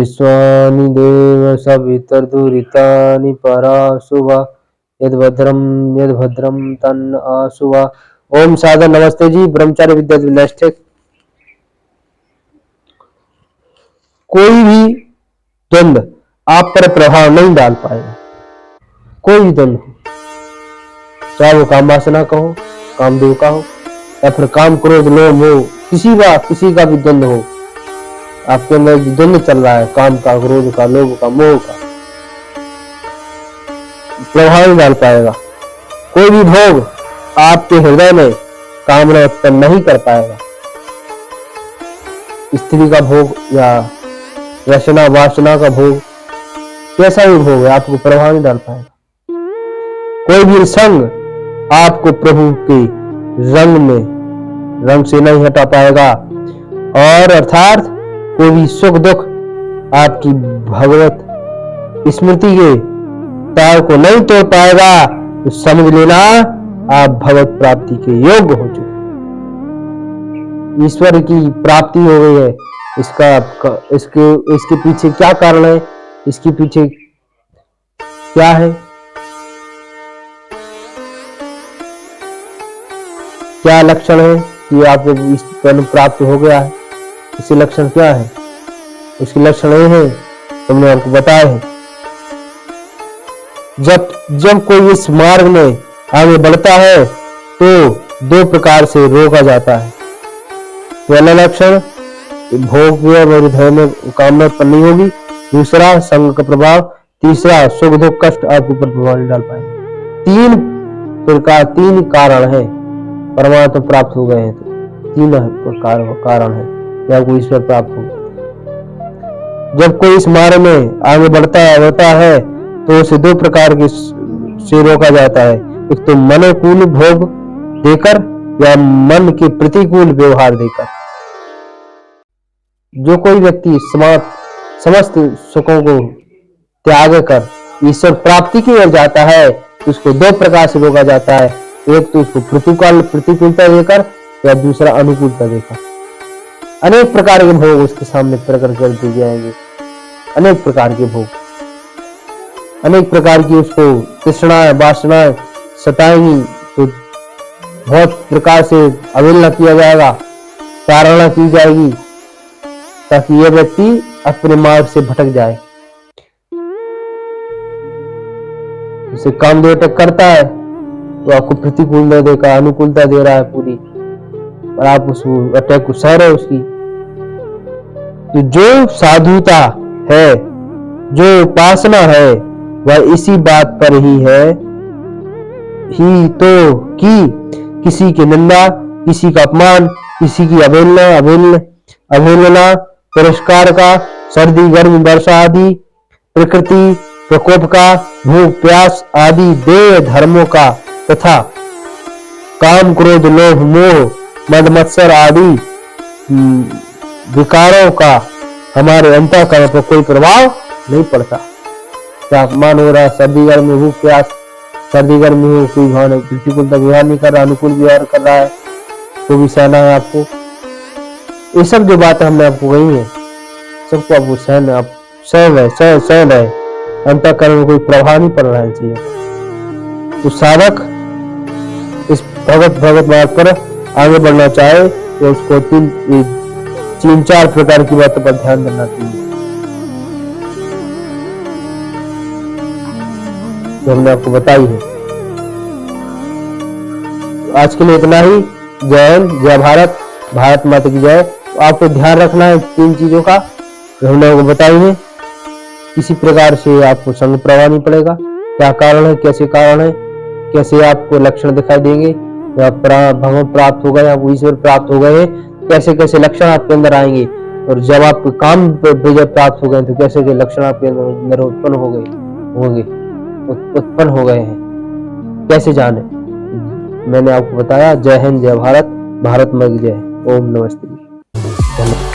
विश्वानि देव सवितर्दुरितानि पराशुवा यद्भद्रं तन्न आशुवा। ओम सादर नमस्ते जी। ब्रह्मचारी विद्या विलष्टिक। कोई भी द्वंद आप पर प्रभाव नहीं डाल पाएगा। कोई भी द्वंद हो, चाहे वो काम वासना का हो, कामदेव का हो, या फिर काम क्रोध लोभ हो, किसी का भी द्वंद हो, आपके अंदर द्वंद चल रहा है, काम का, क्रोध का, लोभ का, मोह का, प्रभाव नहीं डाल पाएगा। कोई भी भोग आपके हृदय में कामना उत्पन्न नहीं कर पाएगा। स्त्री का भोग या रचना वासना का भोग, कैसा भी भोग है, आपको प्रभाव नहीं डाल पाएगा। कोई भी संग आपको प्रभु के रंग से नहीं हटा पाएगा। और अर्थात कोई भी सुख दुख आपकी भगवत स्मृति के तार को नहीं तोड़ पाएगा। तो समझ लेना आप भगवत प्राप्ति के योग्य हो चुके, ईश्वर की प्राप्ति हो गई है। इसके पीछे क्या कारण है, इसके पीछे क्या है, क्या लक्षण है कि आपको ईश्वर प्राप्त हो गया है। इसके लक्षण क्या है? उसके लक्षण ये है, तुमने आपको बताया है। जब कोई इस मार्ग में आगे बढ़ता है तो दो प्रकार से रोका जाता है। पहला लक्षण, भोग और हृदय में कामना उत्पन्न नहीं होगी। दूसरा, संग का प्रभाव। तीसरा, सुख दुख कष्ट आपके ऊपर प्रभाव नहीं डाल पाएंगे। तीन कारण है। परमात्मा प्राप्त हो गए हैं तो तीन कारण है कि आपको ईश्वर प्राप्त हो। जब कोई इस मार्ग में आगे बढ़ता है तो उसे दो प्रकार के से रोका जाता है। एक तो मनोकूल भोग देकर या मन के प्रतिकूल व्यवहार देकर। जो कोई व्यक्ति समस्त सुखों को त्याग कर ईश्वर प्राप्ति की ओर जाता है तो उसको दो प्रकार से रोका जाता है। एक तो उसको प्रतिकूलता देकर या दूसरा अनुकूलता देकर। अनेक प्रकार के भोग उसके सामने प्रकट कर दिए जाएंगे। अनेक प्रकार के भोग, अनेक प्रकार की उसको तृष्णाएं वासनाएं सताएंगी तो बहुत प्रकार से अवहेलना किया जाएगा, ताड़ना की जाएगी ताकि यह व्यक्ति अपने मार्ग से भटक जाए। उसे कामदेव अटैक करता है तो आपको प्रतिकूलता देकर अनुकूलता दे रहा है पूरी, और आप उस अटैक को सह रहे हो उसकी। तो जो साधुता है, जो उपासना है, वह इसी बात पर ही है ही तो कि किसी की निंदा, किसी का अपमान, किसी की अवहेलना, तिरस्कार का, सर्दी गर्मी वर्षा आदि प्रकृति प्रकोप का, भूख प्यास आदि देह धर्मों का तथा काम क्रोध लोभ मोह मद मत्सर आदि विकारों का हमारे अंतःकरण पर कोई प्रभाव नहीं पड़ता। तापमान हो रहा है, सर्दी गर्मी भूख प्यास, सर्दी गर्मी हो, कोई प्रतिकूलता व्यवहार नहीं कर रहा, अनुकूल व्यवहार कर रहा है, तो भी सहना है आपको। ये सब जो बातें हमने आपको कही है सबको आपको सहना है। अंतःकरण में कोई प्रभाव नहीं पड़ रहा है चाहिए। तो साधक इस भगवत मार्ग पर आगे बढ़ना चाहे तो उसको तीन चार प्रकार की बातों पर ध्यान देना चाहिए जो हमने आपको बताई है। आज के लिए इतना ही। जय हिंद, जय भारत, भारत माता की जय। तो आपको ध्यान रखना है तीन चीजों का जो हमने आपको बताई है। किसी प्रकार से आपको संग प्रभाव नहीं पड़ेगा। क्या कारण है, कैसे कारण है, कैसे आपको लक्षण दिखाई देंगे जब आप भगवान प्राप्त हो गए, आपको ईश्वर प्राप्त हो गए, कैसे कैसे लक्षण आपके अंदर आएंगे। और जब आप काम विजय प्राप्त हो गए तो कैसे के लक्षण आपके अंदर उत्पन्न हो गए हैं, कैसे जाने, मैंने आपको बताया। जय हिंद, जय भारत, भारत माता की जय। ओम नमस्ते। धन्यवाद।